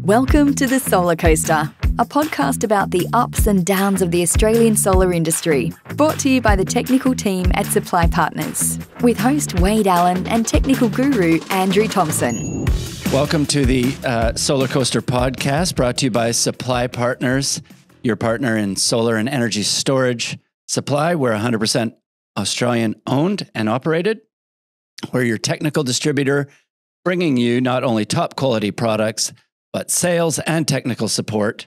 Welcome to the Solarcoaster, a podcast about the ups and downs of the Australian solar industry, brought to you by the technical team at Supply Partners, with host Wade Allen and technical guru Andrew Thompson. Welcome to the Solarcoaster podcast, brought to you by Supply Partners, your partner in solar and energy storage supply. We're 100% Australian owned and operated. We're your technical distributor, bringing you not only top quality products, but sales and technical support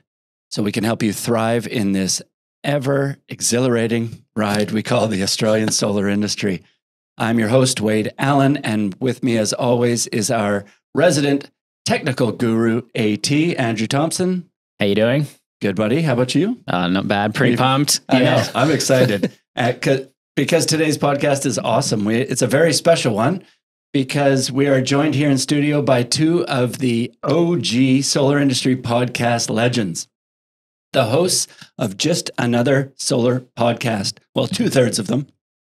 so we can help you thrive in this ever exhilarating ride we call the Australian solar industry. I'm your host, Wade Allen, and with me as always is our resident technical guru, AT, Andrew Thompson. How you doing? Good, buddy. How about you? Not bad. Pretty pumped. I know. I'm excited because today's podcast is awesome. It's a very special one, because we are joined here in studio by two of the OG solar industry podcast legends, the hosts of Just Another Solar Podcast. Well, 2/3 of them.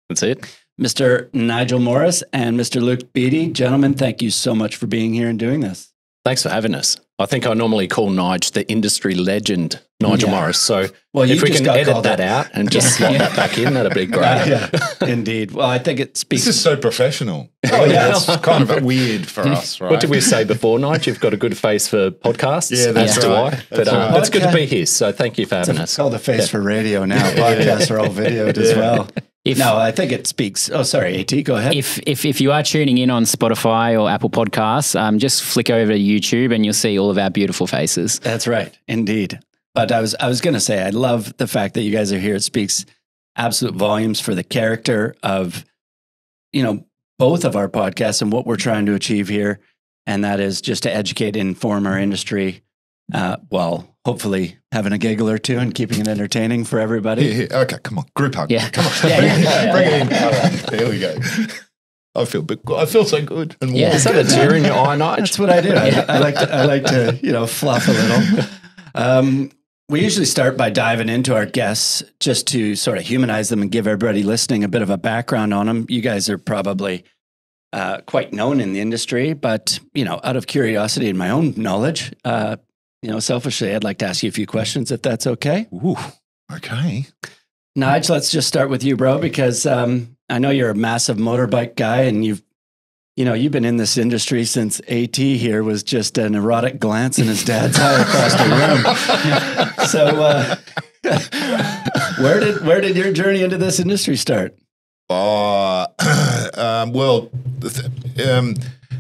That's it. Mr. Nigel Morris and Mr. Luke Beattie. Gentlemen, thank you so much for being here and doing this. Thanks for having us. I think I normally call Nige the industry legend, Nigel Morris. So if we can edit that out and just slot that back in, that'd be great. Yeah, indeed. Well, I think it speaks. This is so professional. Oh, yeah. It's kind of weird for us, right? What did we say before, Nige? You've got a good face for podcasts. Yeah, that's right. But it's good to be here. So thank you for having us. It's called the face for radio now. Podcasts are all videoed as well. I think it speaks. Oh, sorry, AT, go ahead. If you are tuning in on Spotify or Apple Podcasts, just flick over to YouTube and you'll see all of our beautiful faces. That's right, indeed. But I was going to say, I love the fact that you guys are here. It speaks absolute volumes for the character of, both of our podcasts and what we're trying to achieve here, and that is just to educate and inform our industry. While hopefully having a giggle or two and keeping it entertaining for everybody. Yeah. Okay, come on, group hug. Yeah, come on, bring it in. All right, there we go. I feel so good and warm. Yeah, is that a tear in your eye, Nige? That's what I do. I like to fluff a little. We usually start by diving into our guests just to sort of humanize them and give everybody listening a bit of a background on them. You guys are probably quite known in the industry, but out of curiosity and my own knowledge, selfishly, I'd like to ask you a few questions, if that's okay. Ooh, okay. Nige, let's just start with you, bro, because I know you're a massive motorbike guy, and you've been in this industry since AT here was just an erotic glance in his dad's eye across the room. So, where did your journey into this industry start?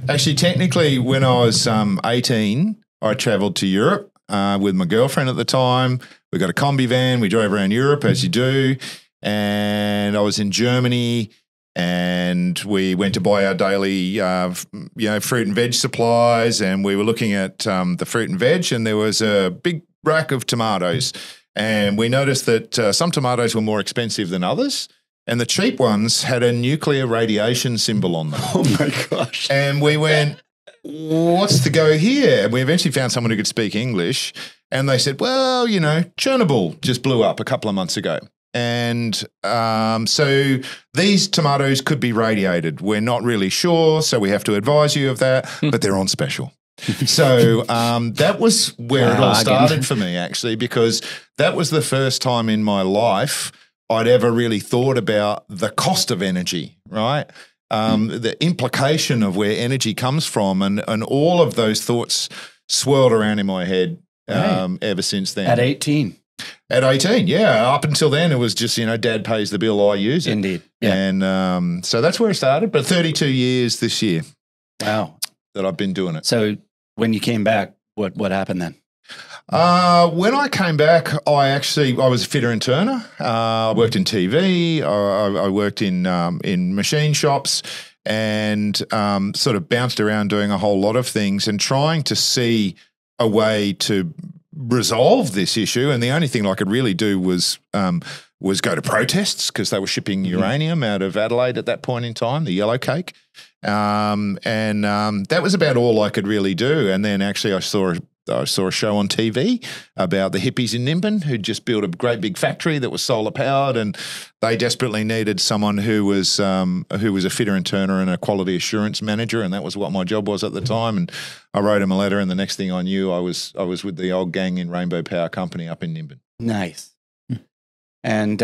Actually, technically, when I was 18. I travelled to Europe with my girlfriend at the time. We got a combi van. We drove around Europe, as you do. And I was in Germany, and we went to buy our daily, fruit and veg supplies. And we were looking at the fruit and veg, and there was a big rack of tomatoes. And we noticed that some tomatoes were more expensive than others. And the cheap ones had a nuclear radiation symbol on them. Oh, my gosh. And we went, what's the go here? And we eventually found someone who could speak English, and they said, well, Chernobyl just blew up a couple of months ago. And so these tomatoes could be radiated. We're not really sure, so we have to advise you of that, but they're on special. So that was where it all started for me, actually, because that was the first time in my life I'd ever really thought about the cost of energy, right? The implication of where energy comes from, and all of those thoughts swirled around in my head ever since then. At 18? At 18, yeah. Up until then, it was just, Dad pays the bill, I use it. Indeed. Yeah. And so that's where it started, but 32 years this year. Wow. That I've been doing it. So when you came back, what happened then? When I came back, I was a fitter and turner. I worked in TV. I worked in machine shops, and sort of bounced around doing a whole lot of things and trying to see a way to resolve this issue. And the only thing I could really do was go to protests, because they were shipping uranium out of Adelaide at that point in time, the yellow cake. And that was about all I could really do. And then actually I saw I saw a show on TV about the hippies in Nimbin who'd just built a great big factory that was solar powered, and they desperately needed someone who was a fitter and turner and a quality assurance manager, and that was what my job was at the time. And I wrote him a letter, and the next thing I knew, I was with the old gang in Rainbow Power Company up in Nimbin. Nice. And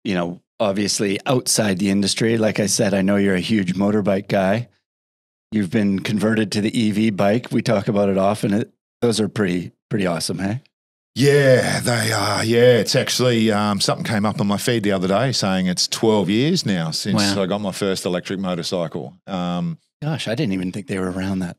you know, obviously outside the industry, like I said, I know you're a huge motorbike guy. You've been converted to the EV bike. We talk about it often. Those are pretty awesome, hey? Yeah, they are. Yeah, it's actually something came up on my feed the other day saying it's 12 years now since I got my first electric motorcycle. Gosh, I didn't even think they were around that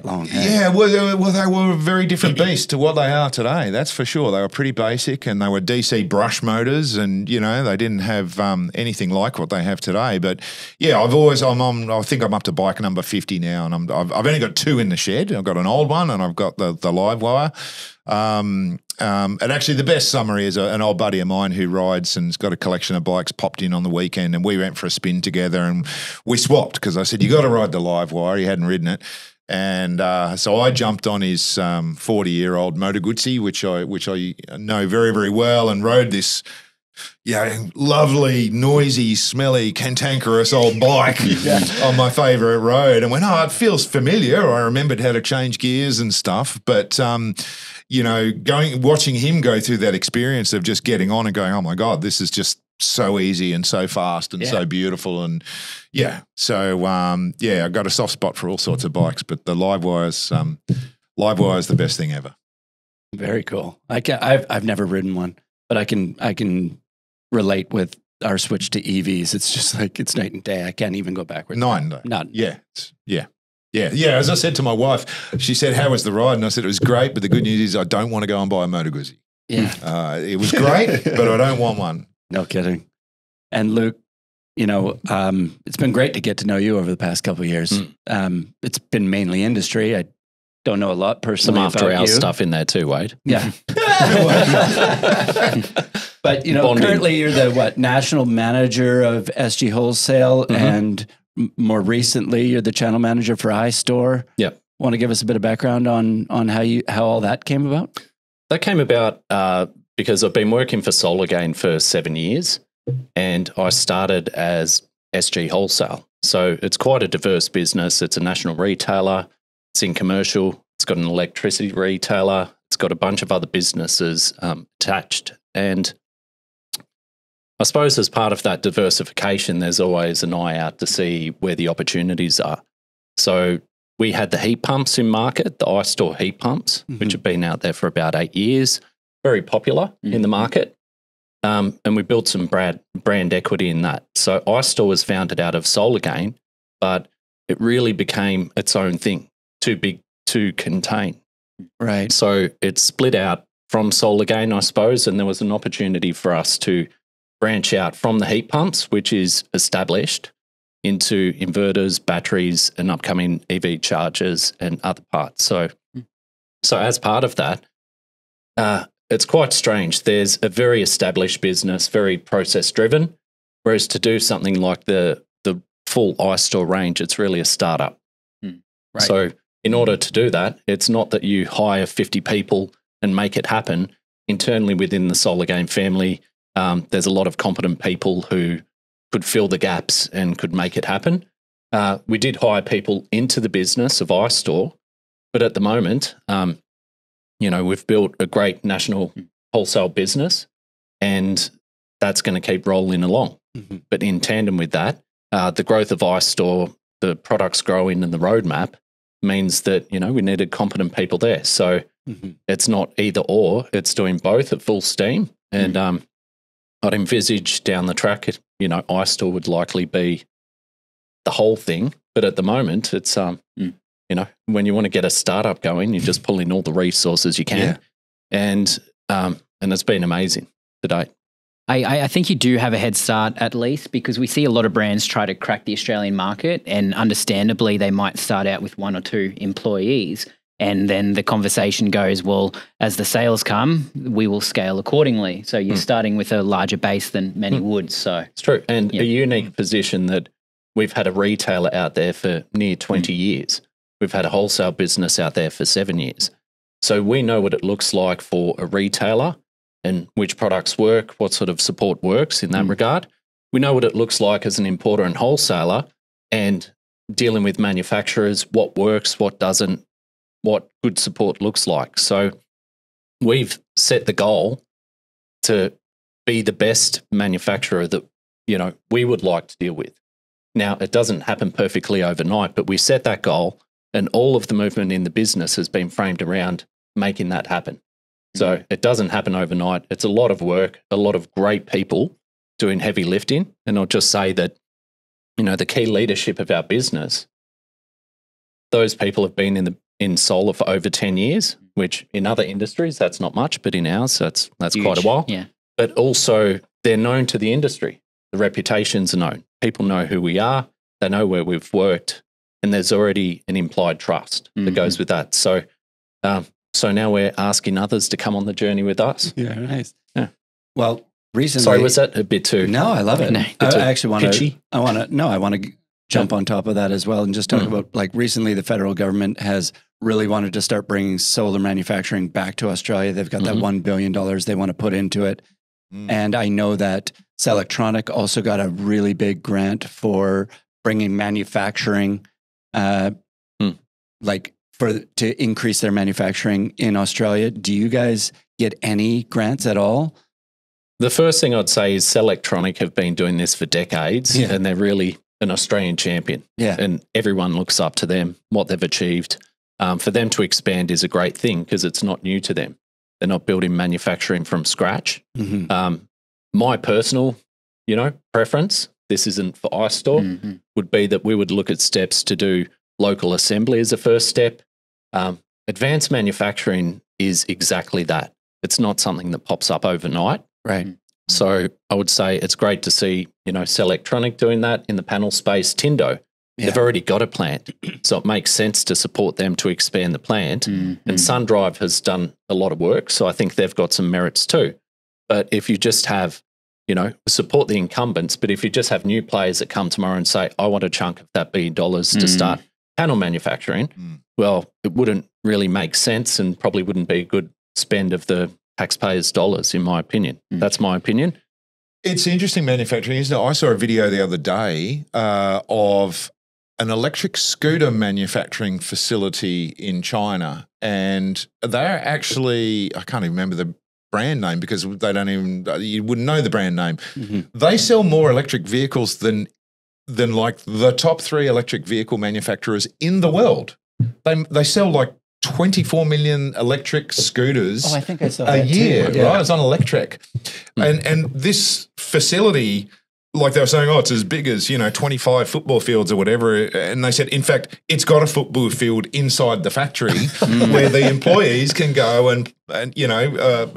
long. Hey? Yeah, well, they were a very different beast to what they are today. That's for sure. They were pretty basic, and they were DC brush motors, and you know they didn't have anything like what they have today. But yeah, I think I'm up to bike number 50 now, and I've only got 2 in the shed. I've got an old one, and I've got the live wire. And actually, the best summary is an old buddy of mine who rides and's got a collection of bikes popped in on the weekend, and we went for a spin together, and we swapped because I said you got to ride the live wire. He hadn't ridden it. And so I jumped on his 40-year-old Moto Guzzi, which I know very, very well, and rode this lovely, noisy, smelly, cantankerous old bike on my favourite road, and went, oh, it feels familiar. I remembered how to change gears and stuff, but you know, watching him go through that experience of just getting on and going, oh my God, this is just so easy and so fast and so beautiful. And so I got a soft spot for all sorts of bikes, but the live wire is the best thing ever. Very cool. I've never ridden one, but I can relate with our switch to EVs. It's just like it's night and day. I can't even go backwards. None. Yeah. As I said to my wife, she said, how was the ride? And I said, it was great, but the good news is I don't want to go and buy a Moto Guzzi. Yeah. It was great, but I don't want one. No kidding. And Luke, you know, it's been great to get to know you over the past couple of years. It's been mainly industry. I don't know a lot personally about you. Some after-hours stuff in there too, Wade. Yeah. But, you know, Bonding. Currently you're the, national manager of SG Wholesale, and more recently you're the channel manager for iStore. Yeah. Want to give us a bit of background on how all that came about? That came about because I've been working for SolarGain for 7 years, and I started as SG Wholesale. So it's quite a diverse business. It's a national retailer. It's in commercial. It's got an electricity retailer. It's got a bunch of other businesses attached. And I suppose as part of that diversification, there's always an eye out to see where the opportunities are. So we had the heat pumps in market, the iStore heat pumps, which have been out there for about 8 years, very popular in the market. And we built some brand equity in that. So iStore was founded out of SolarGain, but it really became its own thing, too big to contain. Right. So it split out from SolarGain, I suppose, and there was an opportunity for us to branch out from the heat pumps, which is established, into inverters, batteries, and upcoming EV chargers and other parts. So as part of that, it's quite strange. There's a very established business, very process-driven, whereas to do something like the full iStore range, it's really a startup. Right. So in order to do that, it's not that you hire 50 people and make it happen. Internally within the SolarGain family, there's a lot of competent people who could fill the gaps and could make it happen. We did hire people into the business of iStore, but at the moment, you know, we've built a great national wholesale business, and that's going to keep rolling along. But in tandem with that, the growth of iStore, the products growing, and the roadmap means that, you know, we needed competent people there. So it's not either or, it's doing both at full steam. And I'd envisage down the track, you know, iStore would likely be the whole thing. But at the moment, it's, you know, when you want to get a startup going, you just pull in all the resources you can. And it's been amazing to date. I think you do have a head start at least, because we see a lot of brands try to crack the Australian market, and understandably they might start out with 1 or 2 employees, and then the conversation goes, well, as the sales come, we will scale accordingly. So you're starting with a larger base than many would. So it's true. And a unique position that we've had a retailer out there for near 20 years. We've had a wholesale business out there for 7 years. So we know what it looks like for a retailer and which products work, what sort of support works in that regard. We know what it looks like as an importer and wholesaler and dealing with manufacturers, what works, what doesn't, what good support looks like. So we've set the goal to be the best manufacturer that, you know, we would like to deal with. Now, it doesn't happen perfectly overnight, but we set that goal and all of the movement in the business has been framed around making that happen. So it doesn't happen overnight. It's a lot of work, a lot of great people doing heavy lifting. And I'll just say that, you know, the key leadership of our business, those people have been in solar for over 10 years, which in other industries, that's not much, but in ours, that's Huge. quite a while. Yeah. But also they're known to the industry. The reputations are known. People know who we are. They know where we've worked. And there's already an implied trust that goes with that. So, so now we're asking others to come on the journey with us. Yeah, nice. Yeah. Well, recently. Sorry, was that a bit too? No, I love it. No, I actually want pitchy? to. I want to jump on top of that as well and just talk about, like, recently the federal government has really wanted to start bringing solar manufacturing back to Australia. They've got that $1 billion they want to put into it. And I know that Selectronic also got a really big grant for bringing manufacturing, like to increase their manufacturing in Australia. Do you guys get any grants at all? The first thing I'd say is Selectronic have been doing this for decades and they're really an Australian champion. Yeah. And everyone looks up to them, what they've achieved. For them to expand is a great thing because it's not new to them. They're not building manufacturing from scratch. My personal, you know, preference, this isn't for iStore, would be that we would look at steps to do local assembly as a first step. Advanced manufacturing is exactly that. It's not something that pops up overnight. Right. So I would say it's great to see, you know, Selectronic doing that in the panel space. Tindo, they've already got a plant. So it makes sense to support them to expand the plant. And SunDrive has done a lot of work. So I think they've got some merits too. But if you just have, you know, support the incumbents, but if you just have new players that come tomorrow and say, I want a chunk of that $1 billion to start panel manufacturing, well, it wouldn't really make sense and probably wouldn't be a good spend of the taxpayers' dollars, in my opinion. That's my opinion. It's interesting manufacturing, isn't it? I saw a video the other day of an electric scooter manufacturing facility in China, and they're actually, I can't even remember the brand name because they don't even, you wouldn't know the brand name. They sell more electric vehicles than like the top 3 electric vehicle manufacturers in the world. They sell like 24 million electric scooters I think I saw a that year, too. Yeah. right? It's on electric. And this facility, like they were saying, oh, it's as big as, you know, 25 football fields or whatever. And they said, in fact, it's got a football field inside the factory where the employees can go and you know,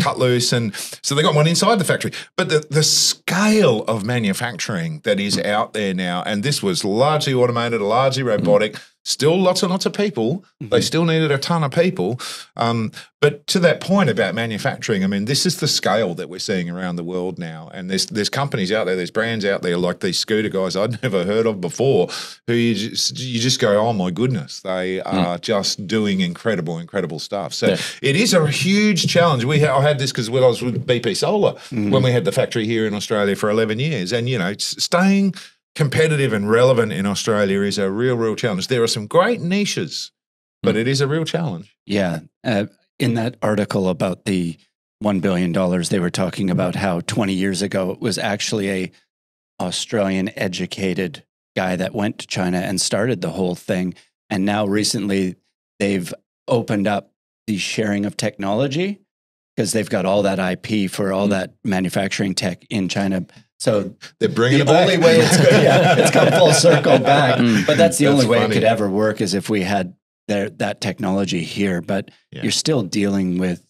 cut loose. And so they got one inside the factory. But the scale of manufacturing that is out there now, and this was largely automated, largely robotic, still lots and lots of people. They still needed a ton of people. But to that point about manufacturing, I mean, this is the scale that we're seeing around the world now. And there's companies out there, there's brands out there like these scooter guys I'd never heard of before who you just go, oh my goodness, they are just doing incredible stuff. So it is a huge challenge. I had this because I was with BP Solar when we had the factory here in Australia for 11 years. And, you know, staying competitive and relevant in Australia is a real challenge. There are some great niches, but it is a real challenge. Yeah. In that article about the $1 billion, they were talking about how 20 years ago it was actually a Australian educated guy that went to China and started the whole thing. And now recently they've opened up the sharing of technology because they've got all that IP for all that manufacturing tech in China. So they're bringing it the back. only way it's come full circle back. But that's the only way funny. it could ever work is if we had that technology here. But you're still dealing with,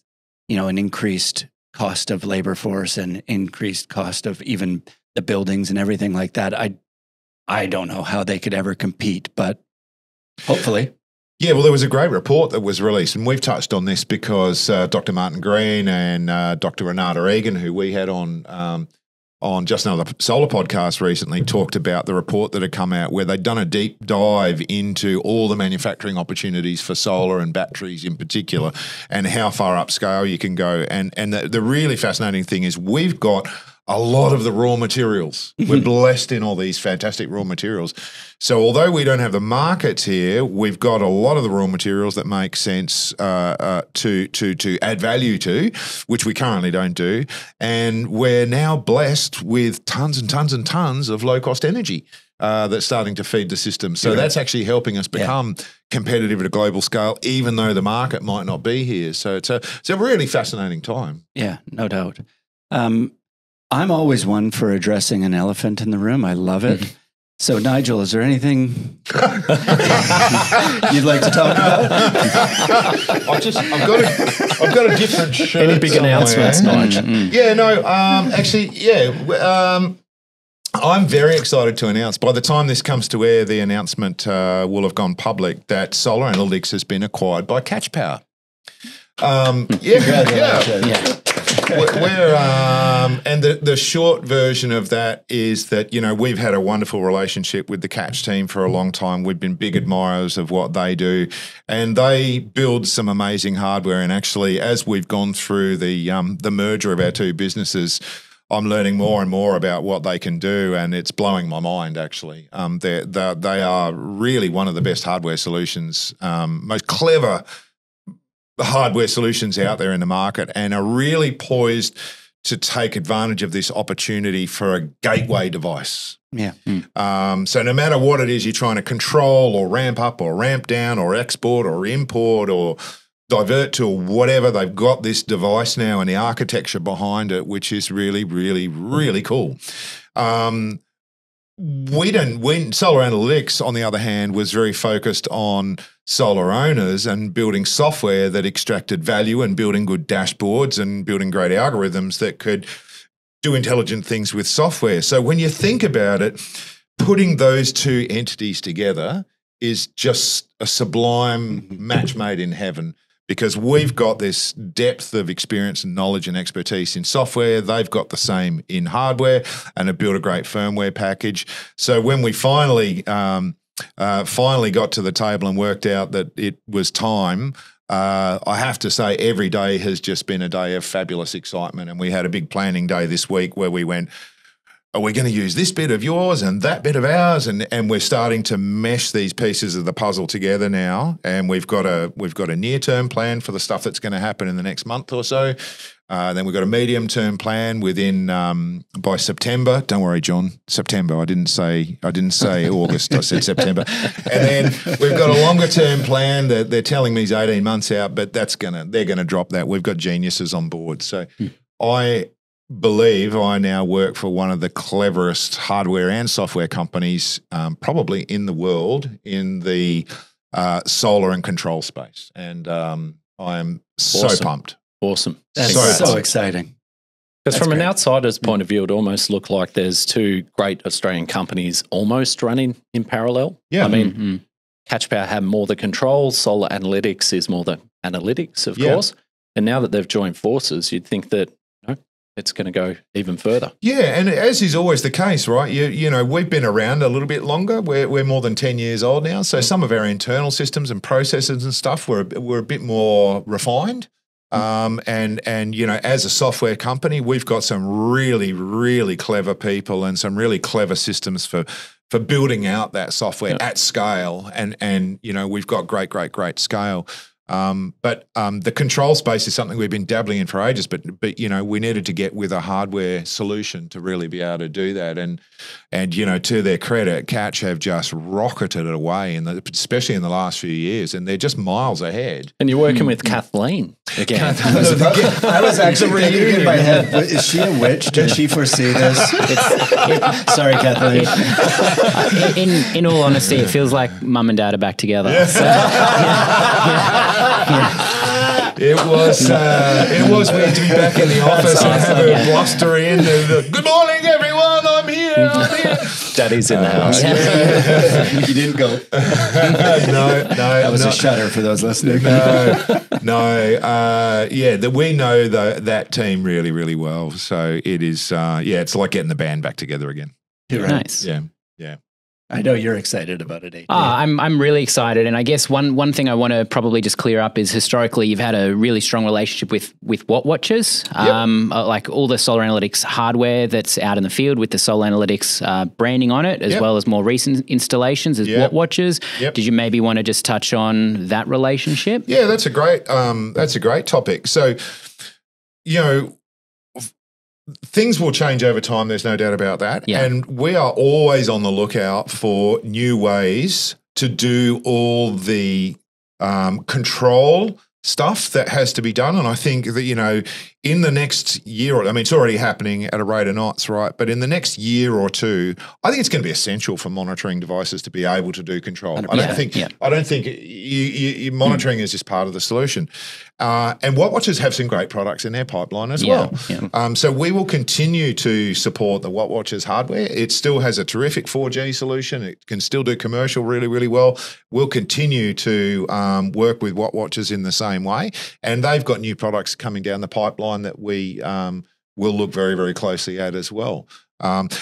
you know, an increased cost of labor force and increased cost of even the buildings and everything like that. I don't know how they could ever compete, but hopefully. Yeah, well, there was a great report that was released, and we've touched on this because Dr. Martin Green and Dr. Renata Egan, who we had on on just another solar podcast recently talked about the report that had come out where they'd done a deep dive into all the manufacturing opportunities for solar and batteries in particular, and how far upscale you can go. And the really fascinating thing is we've got a lot of the raw materials. We're blessed in all these fantastic raw materials. So although we don't have the markets here, we've got a lot of the raw materials that make sense to add value to, which we currently don't do. And we're now blessed with tons and tons and tons of low-cost energy that's starting to feed the system. So that's actually helping us become competitive at a global scale, even though the market might not be here. So it's a really fascinating time. Yeah, no doubt. I'm always one for addressing an elephant in the room. I love it. So, Nigel, is there anything you'd like to talk about? I've got a different shirt. Any big announcements, Nigel? Yeah, no, actually, I'm very excited to announce, by the time this comes to air, the announcement will have gone public that Solar Analytics has been acquired by Catch Power. And the short version of that is that, you know, we've had a wonderful relationship with the Catch team for a long time. We've been big admirers of what they do, and they build some amazing hardware. And actually, as we've gone through the merger of our two businesses, I'm learning more and more about what they can do, and it's blowing my mind, actually. They are really one of the best hardware solutions, most clever hardware solutions out there in the market, and are really poised to take advantage of this opportunity for a gateway device. Yeah. So no matter what it is you're trying to control or ramp up or ramp down or export or import or divert to or whatever, they've got this device now and the architecture behind it, which is really, really, really cool. Solar Analytics, on the other hand, was very focused on solar owners and building software that extracted value and building good dashboards and building great algorithms that could do intelligent things with software. So when you think about it, putting those two entities together is just a sublime match made in heaven, because we've got this depth of experience and knowledge and expertise in software. They've got the same in hardware and have built a great firmware package. So when we finally got to the table and worked out that it was time, I have to say every day has just been a day of fabulous excitement. And we had a big planning day this week where we went, are we going to use this bit of yours and that bit of ours? And we're starting to mesh these pieces of the puzzle together now. And we've got a near-term plan for the stuff that's going to happen in the next month or so. Then we've got a medium-term plan within by September. Don't worry, John, September. I didn't say August. I said September. And then we've got a longer-term plan that they're telling me is 18 months out, but they're going to drop that. We've got geniuses on board. So I believe I now work for one of the cleverest hardware and software companies probably in the world in the solar and control space. And I am so pumped. Awesome. That's so exciting. Because from an outsider's point of view, it almost looked like there's two great Australian companies almost running in parallel. Yeah. I mean, Catch Power have more the controls, Solar Analytics is more the analytics, of course. And now that they've joined forces, you'd think that it's going to go even further. Yeah, and as is always the case, right? You know, we've been around a little bit longer. We're more than 10 years old now, so some of our internal systems and processes and stuff were a bit more refined. And you know, as a software company, we've got some really, really clever people and some really clever systems for building out that software at scale. And you know, we've got great scale. But the control space is something we've been dabbling in for ages, but you know, we needed to get with a hardware solution to really be able to do that. And you know, to their credit, Catch have just rocketed it away, especially in the last few years, and they're just miles ahead. And you're working with Kathleen again. I was actually thinking in my head, is she a witch? Did she foresee this? Sorry, Kathleen. In all honesty, it feels like mum and dad are back together. Yeah. So, It was weird to be back in the office and have a blustery in. Good morning, everyone. I'm here. Daddy's in the house. You didn't go. No, That was a shudder for those listening. We know that team really, really well. So it is, it's like getting the band back together again. You're right. Nice. Yeah. I know you're excited about it, AJ. I'm really excited, and I guess one thing I want to probably just clear up is historically you've had a really strong relationship with Watt Watchers, like all the solar analytics hardware that's out in the field with the solar analytics branding on it, as well as more recent installations as Watt Watchers. Did you maybe want to just touch on that relationship? Yeah, that's a great topic. So, things will change over time. There's no doubt about that. Yeah. And we are always on the lookout for new ways to do all the control stuff that has to be done. And I think that, in the next year, it's already happening at a rate of knots, right? But in the next year or two, I think it's going to be essential for monitoring devices to be able to do control. I don't think monitoring is just part of the solution. And Watt Watchers have some great products in their pipeline as well. Yeah. So we will continue to support the Watt Watchers hardware. It still has a terrific 4G solution. It can still do commercial really, really well. We'll continue to work with Watt Watchers in the same way. And they've got new products coming down the pipeline that we will look very, very closely at as well.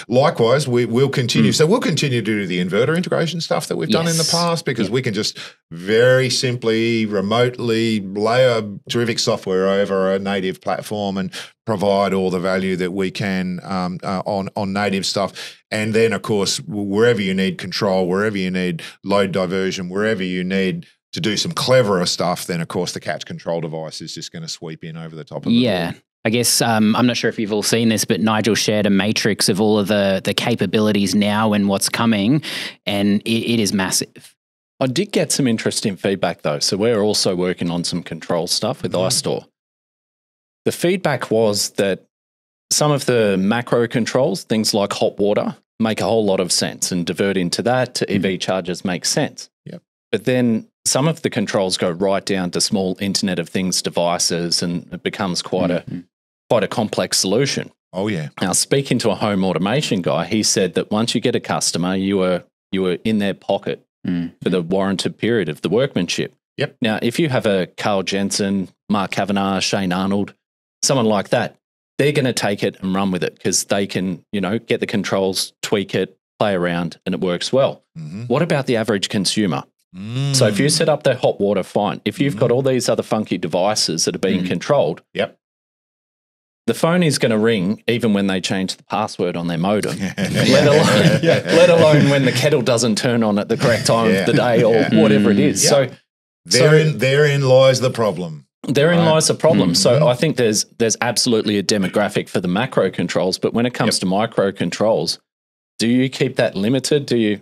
Likewise, we'll continue. So we'll continue to do the inverter integration stuff that we've done in the past, because we can just very simply, remotely layer terrific software over a native platform and provide all the value that we can on native stuff. And then, of course, wherever you need control, wherever you need load diversion, wherever you need to do some cleverer stuff, then, of course, the catch control device is just going to sweep in over the top of it. Yeah. I guess I'm not sure if you've all seen this, but Nigel shared a matrix of all of the capabilities now and what's coming, and it is massive. I did get some interesting feedback though. So we're also working on some control stuff with iStore. The feedback was that some of the macro controls, things like hot water, make a whole lot of sense, and diverting to that to EV chargers makes sense. Yep. But then some of the controls go right down to small Internet of Things devices, and it becomes quite a complex solution. Oh yeah. Now, speaking to a home automation guy, he said that once you get a customer, you were in their pocket for the warranted period of the workmanship. Yep. Now, if you have a Carl Jensen, Mark Kavanagh, Shane Arnold, someone like that, they're going to take it and run with it because they can, get the controls, tweak it, play around, and it works well. What about the average consumer? So if you set up their hot water, fine. If you've got all these other funky devices that are being controlled, the phone is going to ring even when they change the password on their modem, let alone when the kettle doesn't turn on at the correct time of the day or whatever it is. So therein lies the problem. Therein lies the problem. So I think there's absolutely a demographic for the macro controls, but when it comes to micro controls, do you keep that limited? Do you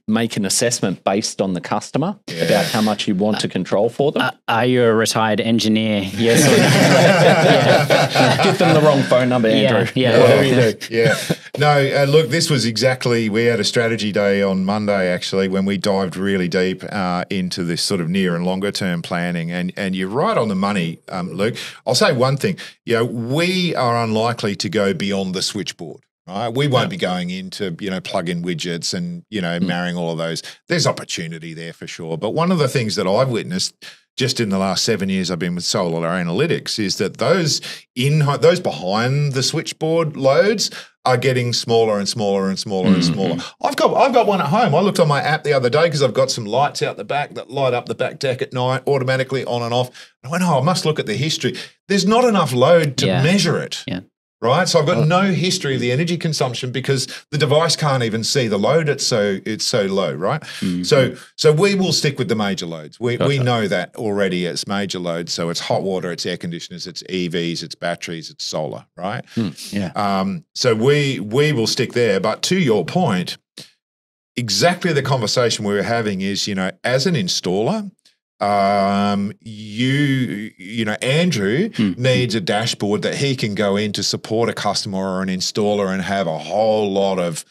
make an assessment based on the customer about how much you want to control for them? Are you a retired engineer? Yes or no? Give them the wrong phone number, Andrew. Whatever you do. No, look, this was we had a strategy day on Monday, actually, when we dived really deep into this sort of near and longer term planning. And you're right on the money, Luke. I'll say one thing. We are unlikely to go beyond the switchboard. Right? We won't be going into, plug-in widgets and, marrying all of those. There's opportunity there for sure. But one of the things that I've witnessed just in the last 7 years I've been with Solar Analytics is that those behind the switchboard loads are getting smaller and smaller and smaller and smaller. I've got one at home. I looked on my app the other day because I've got some lights out the back that light up the back deck at night automatically on and off. I went, I must look at the history. There's not enough load to measure it. Yeah. Right, so I've got no history of the energy consumption because the device can't even see the load. It's so low, right? So we will stick with the major loads. We know that already as major loads. So it's hot water, it's air conditioners, it's EVs, it's batteries, it's solar, right? So we will stick there. But to your point, exactly the conversation we were having is, as an installer, Andrew needs a dashboard that he can go in to support a customer or an installer and have a whole lot of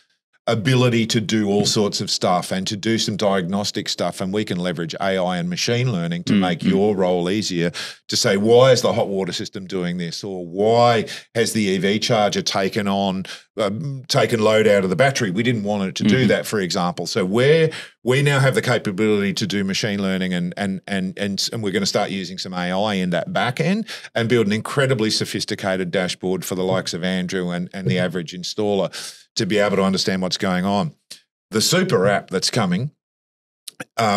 ability to do all sorts of stuff and to do some diagnostic stuff, and we can leverage AI and machine learning to make your role easier to say, why is the hot water system doing this, or why has the EV charger taken load out of the battery? We didn't want it to do that, for example. So we now have the capability to do machine learning, and we're going to start using some AI in that back end and build an incredibly sophisticated dashboard for the likes of Andrew and the average installer to be able to understand what's going on. The super app that's coming,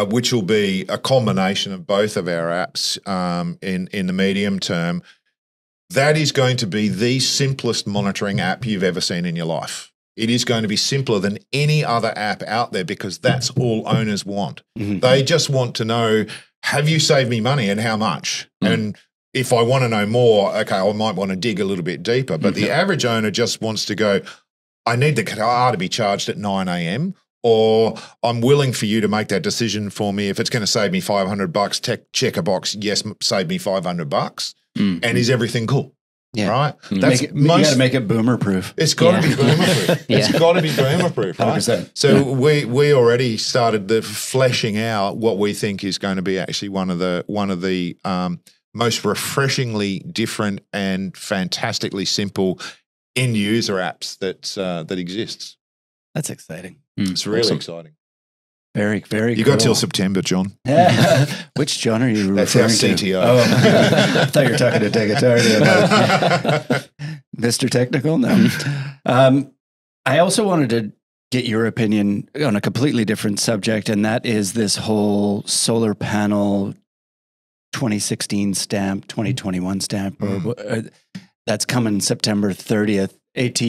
which will be a combination of both of our apps in the medium term, that is going to be the simplest monitoring app you've ever seen in your life. It is going to be simpler than any other app out there because that's all owners want. They just want to know, have you saved me money and how much? And if I want to know more, okay, I might want to dig a little bit deeper. But the average owner just wants to go, I need the car to be charged at 9 a.m. or I'm willing for you to make that decision for me. If it's going to save me $500, check a box, yes, save me $500. And is everything cool? Yeah. Right? That's you got to make it boomer proof. It's got to be boomer proof. It's got to be boomer proof, right? 100%. So we already started the fleshing out what we think is going to be actually one of the most refreshingly different and fantastically simple end user apps that exists. That's exciting. It's really exciting. Very, very You cool. got till September, John. Which John are you That's our referring to? CTO. Oh, I thought you were talking to Tegatardi. Mr. Technical? No. I also wanted to get your opinion on a completely different subject, and that is this whole solar panel 2016 stamp, 2021 stamp, or that's coming September 30th. AT,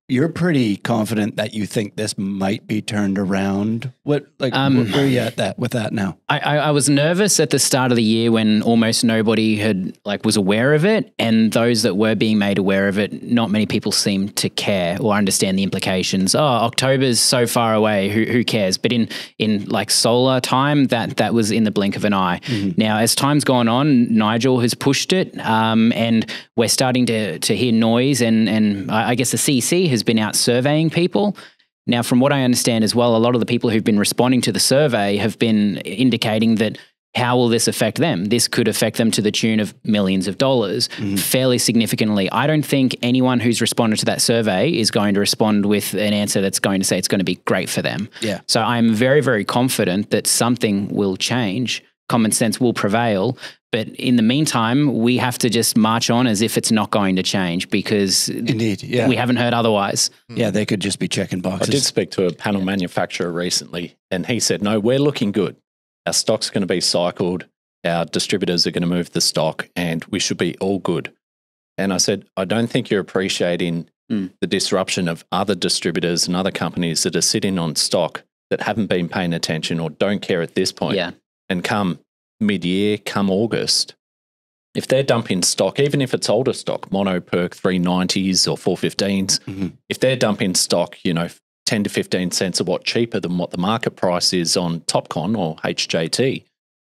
you're pretty confident that you think this might be turned around. Where are you at with that now? I was nervous at the start of the year when almost nobody was aware of it, and those that were being made aware of it, not many people seemed to care or understand the implications. Oh, October's so far away, who cares? But in like solar time, that was in the blink of an eye. Now, as time's gone on, Nigel has pushed it, and we're starting to hear noise, and I guess the CC has been out surveying people. Now, from what I understand as well, a lot of the people who've been responding to the survey have been indicating that how will this affect them? This could affect them to the tune of millions of dollars, fairly significantly. I don't think anyone who's responded to that survey is going to respond with an answer that's going to say it's going to be great for them. Yeah. So I'm very, very confident that something will change. Common sense will prevail. But in the meantime, we have to just march on as if it's not going to change because we haven't heard otherwise. Yeah, they could just be checking boxes. I did speak to a panel manufacturer recently, and he said, no, we're looking good. Our stock's going to be cycled. Our distributors are going to move the stock, and we should be all good. And I said, I don't think you're appreciating the disruption of other distributors and other companies that are sitting on stock that haven't been paying attention or don't care at this point. Yeah. And come mid-year, come August, if they're dumping stock, even if it's older stock, mono perk 390s or 415s, if they're dumping stock, 10 to 15 cents a watt cheaper than what the market price is on TopCon or HJT,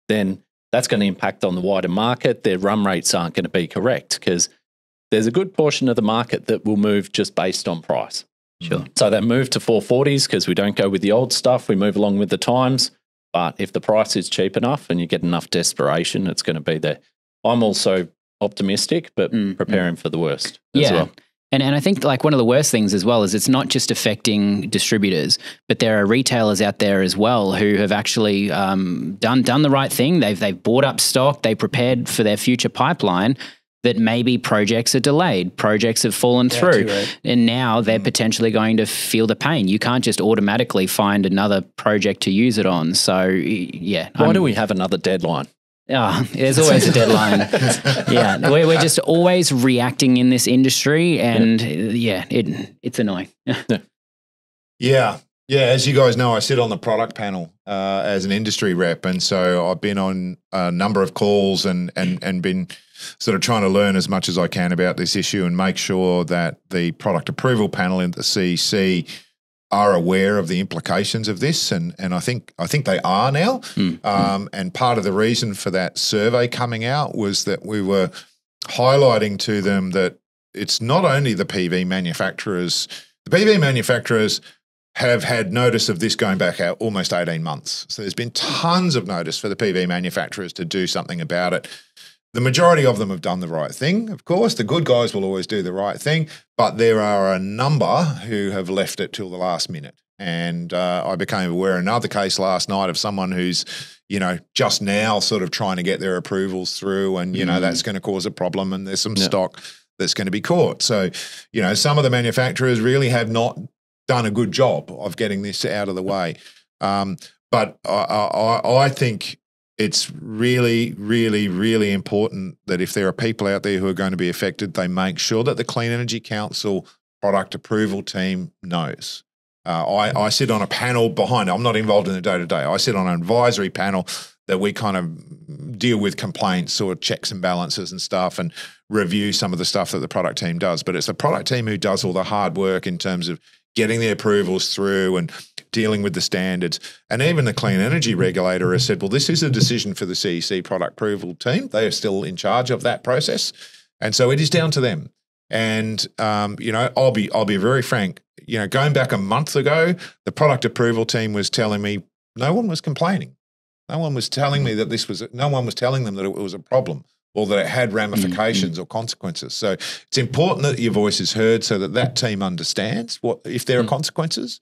then that's going to impact on the wider market. Their run rates aren't going to be correct because there's a good portion of the market that will move just based on price. Sure. So they move to 440s because we don't go with the old stuff. We move along with the times. But if the price is cheap enough and you get enough desperation, it's going to be there. I'm also optimistic, but preparing for the worst as well. And I think like one of the worst things as well is it's not just affecting distributors, but there are retailers out there as well who have actually done the right thing. They've bought up stock, they prepared for their future pipeline. That maybe projects are delayed, projects have fallen through, and now they're potentially going to feel the pain. You can't just automatically find another project to use it on. So, yeah. Why do we have another deadline? There's always a deadline. We're just always reacting in this industry, and it's annoying. Yeah, as you guys know, I sit on the product panel as an industry rep, and so I've been on a number of calls and been sort of trying to learn as much as I can about this issue and make sure that the product approval panel in the CEC are aware of the implications of this, and I think they are now. And part of the reason for that survey coming out was that we were highlighting to them that it's not only the PV manufacturers. The PV manufacturers have had notice of this going back out almost 18 months. So there's been tons of notice for the PV manufacturers to do something about it. The majority of them have done the right thing, of course. The good guys will always do the right thing, but there are a number who have left it till the last minute. And I became aware of another case last night of someone who's, just now sort of trying to get their approvals through, and, that's going to cause a problem, and there's some stock that's going to be caught. So, some of the manufacturers really have not done a good job of getting this out of the way. But I think it's really, really, really important that if there are people out there who are going to be affected, they make sure that the Clean Energy Council product approval team knows. I sit on a panel behind it. I'm not involved in the day-to-day. I sit on an advisory panel that we kind of deal with complaints or checks and balances and stuff and review some of the stuff that the product team does. But it's the product team who does all the hard work in terms of getting the approvals through and dealing with the standards. And even the Clean Energy Regulator has said, well, this is a decision for the CEC product approval team. They are still in charge of that process. And so it is down to them. And, I'll be very frank, going back a month ago, the product approval team was telling me no one was complaining. No one was telling me that no one was telling them that it was a problem or that it had ramifications or consequences. So it's important that your voice is heard so that team understands if there are consequences.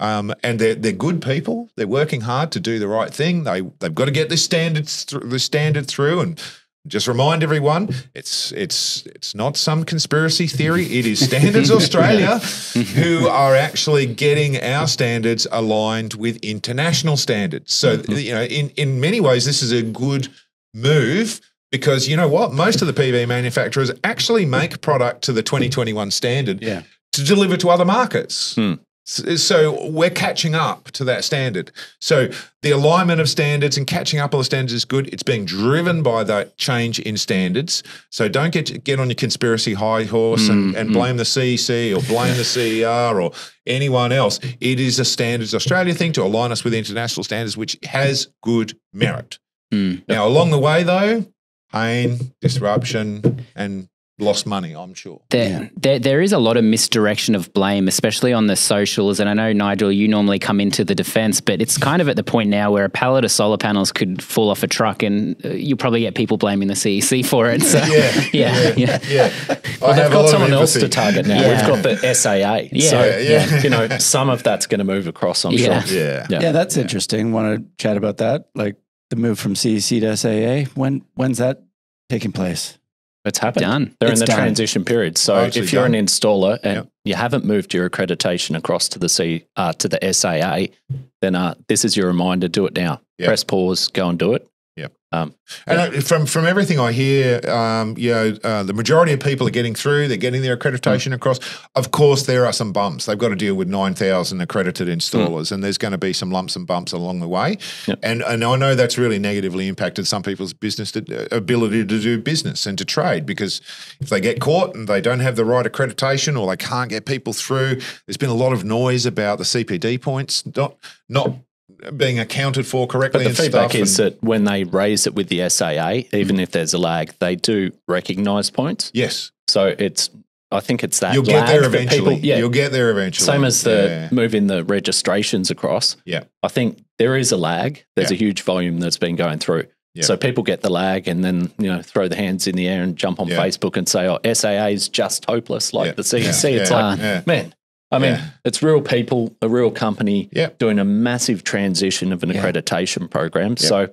And they're good people. They're working hard to do the right thing. They've got to get this standard through. And just remind everyone, it's not some conspiracy theory. It is Standards Australia who are actually getting our standards aligned with international standards. So in many ways, this is a good move. Because you know what? Most of the PV manufacturers actually make product to the 2021 standard to deliver to other markets. So we're catching up to that standard. So the alignment of standards and catching up on the standards is good. It's being driven by that change in standards. So don't get on your conspiracy high horse and blame the CEC or blame the CER or anyone else. It is a Standards Australia thing to align us with international standards, which has good merit. Now, along the way, though, pain, disruption, and lost money, I'm sure. There is a lot of misdirection of blame, especially on the socials. And I know, Nigel, you normally come into the defense, but it's kind of at the point now where a pallet of solar panels could fall off a truck and you probably get people blaming the CEC for it. So, yeah. Well, they've got someone else to target now. We've got the SAA. So, some of that's going to move across, I'm sure. Yeah, that's interesting. Want to chat about that? Like the move from CEC to SAA? When's that taking place? It's happened. They're in the transition period. So if you're an installer and you haven't moved your accreditation across to the SAA, then this is your reminder. Do it now. Press pause. Go and do it. And from everything I hear, the majority of people are getting through. They're getting their accreditation across. Of course, there are some bumps. They've got to deal with 9,000 accredited installers, and there's going to be some lumps and bumps along the way. And I know that's really negatively impacted some people's ability to do business and to trade, because if they get caught and they don't have the right accreditation or they can't get people through, there's been a lot of noise about the CPD points not being accounted for correctly. But the feedback is that when they raise it with the SAA, even if there's a lag, they do recognise points. Yes. So I think it's that You'll get there eventually. You'll get there eventually. Same as the moving the registrations across. I think there is a lag. There's a huge volume that's been going through. So people get the lag and then, throw their hands in the air and jump on Facebook and say, SAA is just hopeless like the CEC. It's like, man. I mean, it's real people, a real company doing a massive transition of an accreditation program. So,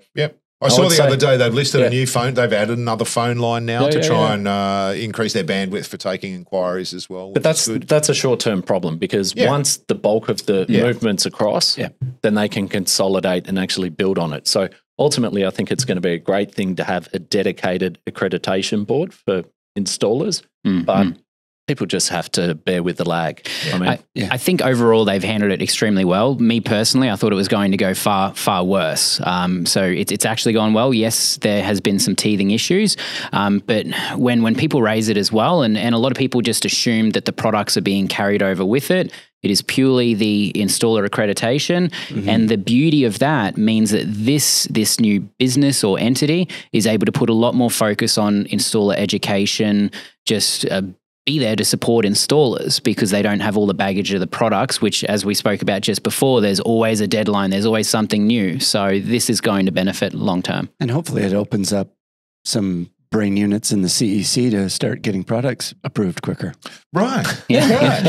I saw the other day they've listed a new phone. They've added another phone line now to try and increase their bandwidth for taking inquiries as well. But that's a short-term problem, because once the bulk of the movement's across, then they can consolidate and actually build on it. So ultimately, I think it's going to be a great thing to have a dedicated accreditation board for installers, but people just have to bear with the lag. I think overall they've handled it extremely well. Me personally, I thought it was going to go far, far worse. So it's actually gone well. Yes, there has been some teething issues, but when people raise it as well, and a lot of people just assume that the products are being carried over with it, it is purely the installer accreditation. And the beauty of that means that this new business or entity is able to put a lot more focus on installer education, just be there to support installers because they don't have all the baggage of the products, which, as we spoke about just before, there's always a deadline. There's always something new. So this is going to benefit long term. And hopefully it opens up some brain units in the CEC to start getting products approved quicker. Right. Yeah. Right.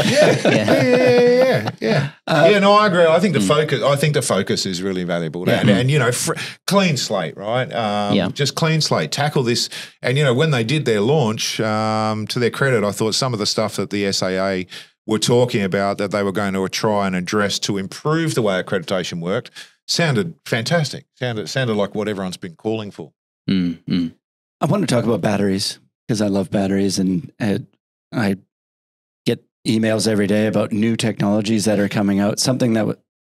Yeah. No, I agree. I think the focus is really valuable. Yeah. And you know, clean slate, right? Just clean slate. Tackle this. And you know, when they did their launch, to their credit, I thought some of the stuff that the SAA were talking about that they were going to try and address to improve the way accreditation worked sounded fantastic. Sounded like what everyone's been calling for. Mm-hmm. I want to talk about batteries because I love batteries, and I get emails every day about new technologies that are coming out.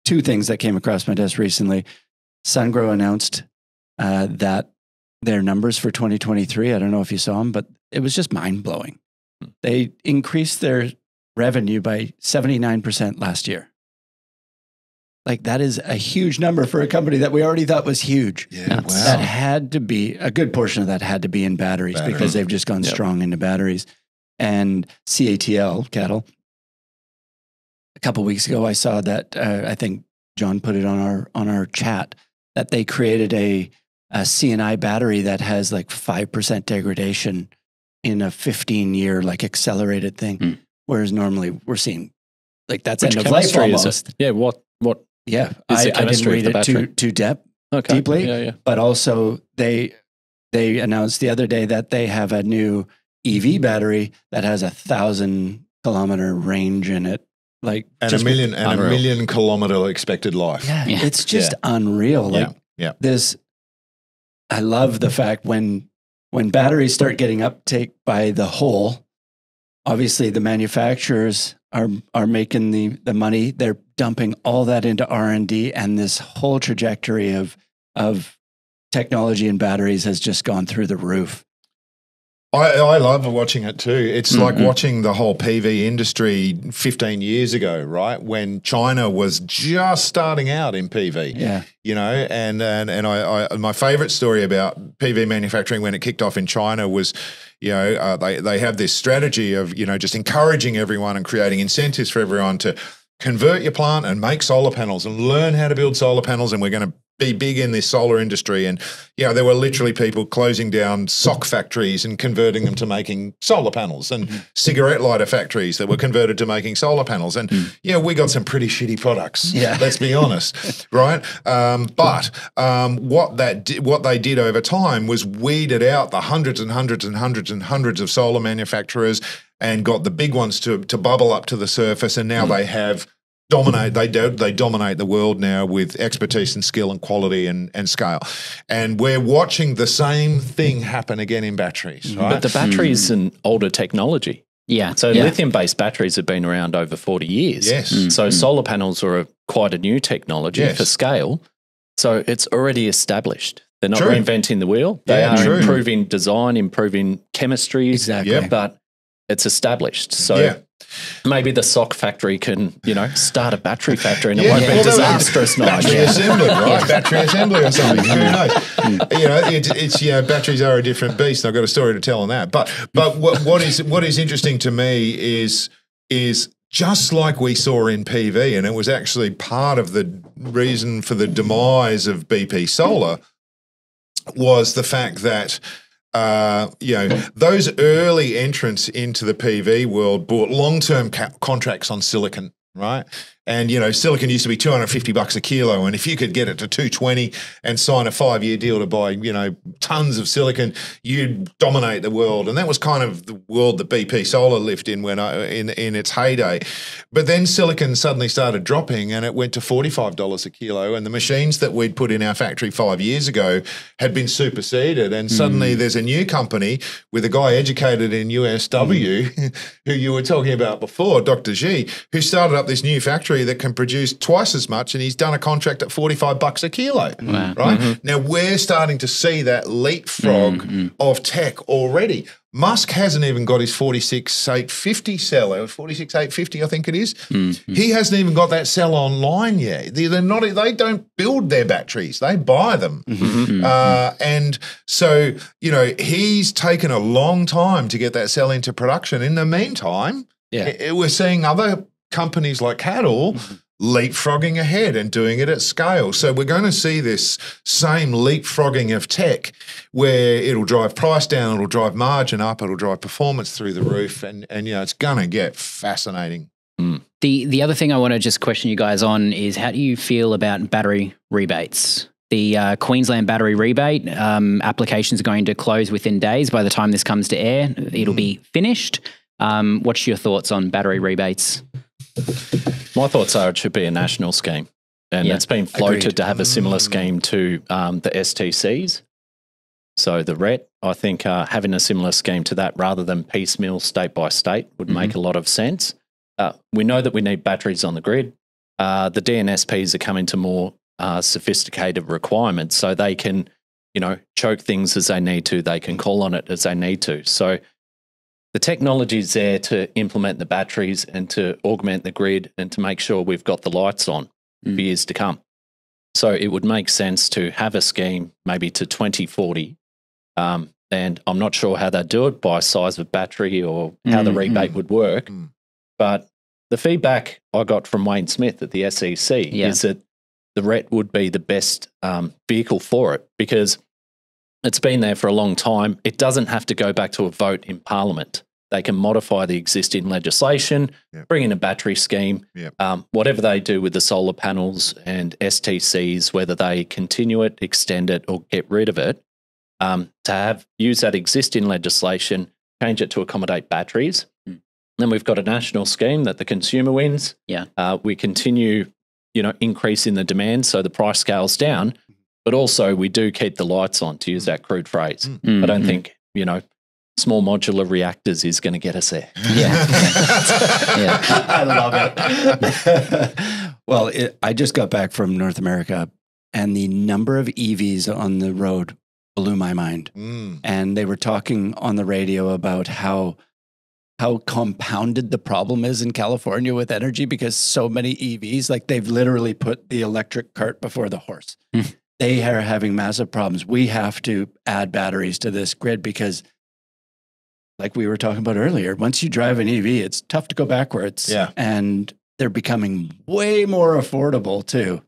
Two things that came across my desk recently. Sungrow announced that their numbers for 2023, I don't know if you saw them, but it was just mind-blowing. They increased their revenue by 79% last year. Like, that is a huge number for a company that we already thought was huge. Yeah, wow. That had to be, a good portion of that had to be in batteries because they've just gone strong into batteries. And cattle, a couple of weeks ago, I saw that, I think John put it on our chat, that they created a C&I battery that has like 5% degradation in a 15-year like accelerated thing. Whereas normally we're seeing like that's end of life almost. Yeah, what? Yeah, I didn't read it too deeply. Yeah. But also they announced the other day that they have a new EV battery that has 1,000-kilometer range in it, like and a million kilometer expected life. Yeah, it's just unreal. Like this, I love the fact when batteries start getting uptake by the whole. Obviously, the manufacturers are making the money. They're dumping all that into R&D, and this whole trajectory of technology and batteries has just gone through the roof. I love watching it too. It's like watching the whole PV industry 15 years ago, right? When China was just starting out in PV. Yeah. You know, and I my favorite story about PV manufacturing when it kicked off in China was, you know, they have this strategy of, you know, just encouraging everyone and creating incentives for everyone to convert your plant and make solar panels and learn how to build solar panels, and we're going to be big in this solar industry. And, you know, there were literally people closing down sock factories and converting them to making solar panels, and cigarette lighter factories that were converted to making solar panels. And, yeah, we got some pretty shitty products, let's be honest, right? But what they did over time was weeded out the hundreds and hundreds and hundreds and hundreds of solar manufacturers and got the big ones to bubble up to the surface. And now they have they dominate the world now with expertise and skill and quality and scale. And we're watching the same thing happen again in batteries, right? But the battery is an older technology. Yeah. So lithium-based batteries have been around over 40 years. Yes. So solar panels are quite a new technology for scale. So it's already established. They're not reinventing the wheel. They are improving design, improving chemistries. Exactly. But it's established. So maybe the sock factory can, you know, start a battery factory and it won't be disastrous. Battery assembly, right? Battery assembly or something. Who knows? You know, it's you know, batteries are a different beast. I've got a story to tell on that. But what is interesting to me is just like we saw in PV, and it was actually part of the reason for the demise of BP Solar, was the fact that you know, those early entrants into the PV world bought long-term contracts on silicon, right? And, you know, silicon used to be $250 a kilo. And if you could get it to $220 and sign a 5-year deal to buy, you know, tons of silicon, you'd dominate the world. And that was kind of the world that BP Solar lived in in its heyday. But then silicon suddenly started dropping and it went to $45 a kilo. And the machines that we'd put in our factory 5 years ago had been superseded. And suddenly there's a new company with a guy educated in USW, who you were talking about before, Dr. G, who started up this new factory factory that can produce twice as much, and he's done a contract at $45 a kilo, right? Now we're starting to see that leapfrog of tech already. Musk hasn't even got his 46,850 cell, 46,850, I think it is. He hasn't even got that cell online yet. They don't build their batteries; they buy them. And so, he's taken a long time to get that cell into production. In the meantime, we're seeing other companies like Cattle leapfrogging ahead and doing it at scale. So we're going to see this same leapfrogging of tech where it'll drive price down, it'll drive margin up, it'll drive performance through the roof, and it's going to get fascinating. The other thing I want to just question you guys on is, how do you feel about battery rebates? The Queensland battery rebate applications are going to close within days. By the time this comes to air, it'll be finished. What's your thoughts on battery rebates? My thoughts are it should be a national scheme, and it's been floated to have a similar scheme to the STCs. So the RET, I think having a similar scheme to that rather than piecemeal state by state would make a lot of sense. We know that we need batteries on the grid. The DNSPs are coming to more sophisticated requirements, so they can, choke things as they need to. They can call on it as they need to. So the technology is there to implement the batteries and to augment the grid and to make sure we've got the lights on for years to come. So it would make sense to have a scheme maybe to 2040. And I'm not sure how they'd do it by size of battery or how the rebate would work. But the feedback I got from Wayne Smith at the SEC is that the RET would be the best vehicle for it, because it's been there for a long time. It doesn't have to go back to a vote in Parliament. They can modify the existing legislation, bring in a battery scheme, whatever they do with the solar panels and STCs, whether they continue it, extend it, or get rid of it, to use that existing legislation, change it to accommodate batteries. Then we've got a national scheme that the consumer wins. We continue, increasing the demand, so the price scales down. But also we do keep the lights on, to use that crude phrase. I don't think, small modular reactors is going to get us there. I love it. Well, I just got back from North America, and the number of EVs on the road blew my mind. And they were talking on the radio about how compounded the problem is in California with energy, because so many EVs, like they've literally put the electric cart before the horse. They are having massive problems. We have to add batteries to this grid because, like we were talking about earlier, once you drive an EV, it's tough to go backwards. And they're becoming way more affordable too.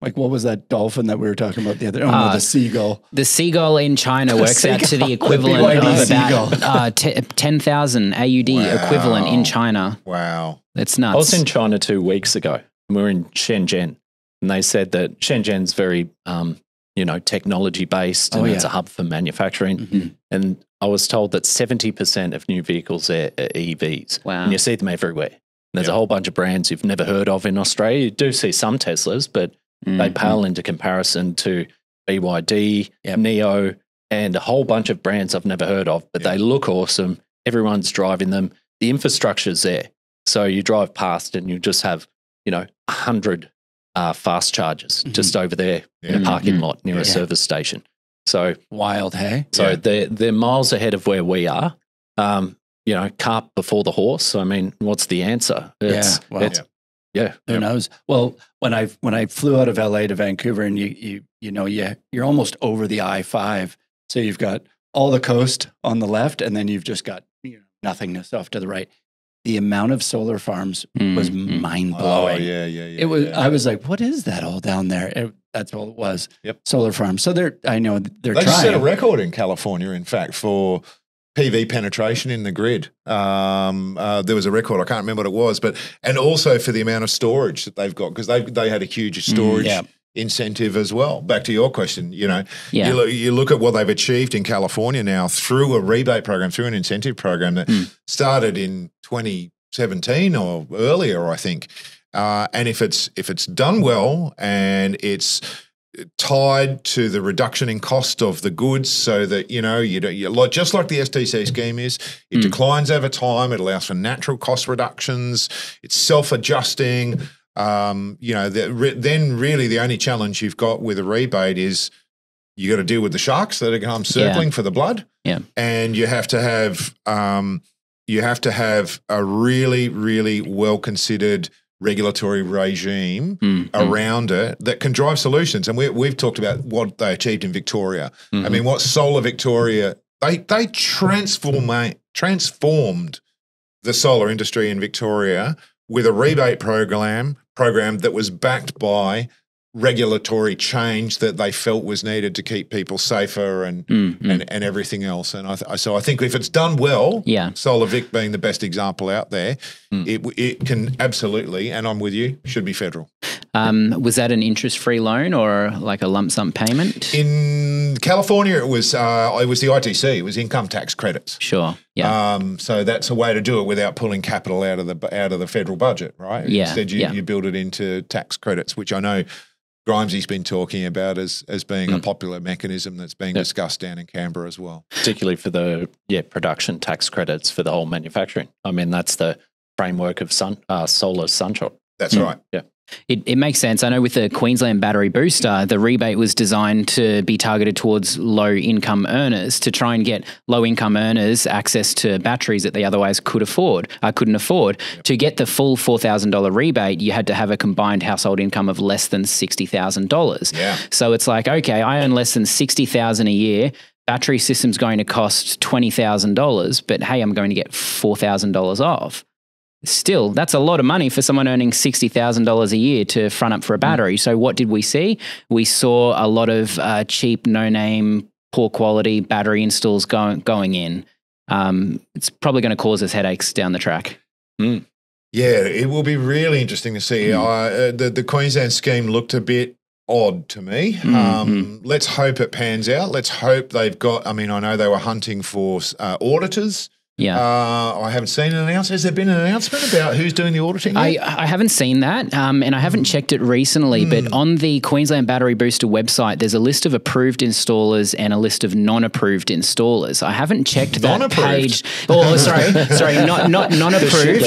Like, what was that dolphin that we were talking about the other? Oh, no, the seagull. The seagull in China works out to the equivalent of about 10,000 AUD equivalent in China. Wow. It's nuts. I was in China 2 weeks ago. We were in Shenzhen, and they said that Shenzhen's very, technology-based, and it's a hub for manufacturing. And I was told that 70% of new vehicles are EVs. Wow. And you see them everywhere. There's a whole bunch of brands you've never heard of in Australia. You do see some Teslas, but they pale into comparison to BYD, Neo, and a whole bunch of brands I've never heard of, but they look awesome. Everyone's driving them. The infrastructure's there. So you drive past and you just have, 100 fast chargers just over there in a parking lot near a service station. So wild, hey? So they're miles ahead of where we are. Cart before the horse. I mean, what's the answer? Who knows? Well, when I flew out of LA to Vancouver, and you're almost over the I-5, so you've got all the coast on the left, and then you've just got nothingness off to the right. The amount of solar farms was mind blowing. It was. I was like, what is that all down there? That's all it was. Solar farms. So they're they trying. Just set a record in California, in fact, for PV penetration in the grid. There was a record, I can't remember what it was, and also for the amount of storage that they've got, because they had a huge storage incentive as well. Back to your question, you look at what they've achieved in California now through a rebate program, through an incentive program that started in 2017 or earlier, I think. And if it's done well and it's tied to the reduction in cost of the goods, so that just like the STC scheme is, it declines over time. It allows for natural cost reductions. It's self-adjusting. then really the only challenge you've got with a rebate is you got to deal with the sharks that are come circling for the blood. Yeah. And you have to have a really, really well-considered regulatory regime around it that can drive solutions. And we've talked about what they achieved in Victoria. I mean, what Solar Victoria, they transformed the solar industry in Victoria with a rebate program that was backed by regulatory change that they felt was needed to keep people safer and everything else. And so I think if it's done well, Solar Vic being the best example out there, it can absolutely, and I'm with you, should be federal. Was that an interest-free loan or like a lump sum payment? In California, it was the ITC. It was income tax credits. Sure. Yeah. So that's a way to do it without pulling capital out of the federal budget, right? Yeah. Instead, you build it into tax credits, which I know Grimesy's been talking about as being a popular mechanism that's being discussed down in Canberra as well. Particularly for the production tax credits for the whole manufacturing. I mean, that's the framework of Solar Sunshot. That's right. Yeah. It makes sense. I know with the Queensland battery booster, the rebate was designed to be targeted towards low-income earners to try and get low-income earners access to batteries that they otherwise couldn't afford. Yep. To get the full $4,000 rebate, you had to have a combined household income of less than $60,000. Yeah. So it's like, okay, I earn less than $60,000 a year. Battery system's going to cost $20,000, but hey, I'm going to get $4,000 off. Still, that's a lot of money for someone earning $60,000 a year to front up for a battery. So what did we see? We saw a lot of cheap, no-name, poor quality battery installs going in. It's probably going to cause us headaches down the track. Yeah, it will be really interesting to see. The Queensland scheme looked a bit odd to me. Let's hope it pans out. Let's hope they've got, I mean, I know they were hunting for auditors. Yeah. I haven't seen an announcement. Has there been an announcement about who's doing the auditing yet? I haven't seen that, and I haven't checked it recently, but on the Queensland Battery Booster website, there's a list of approved installers and a list of non-approved installers. I haven't checked that page. Oh, sorry, not non-approved.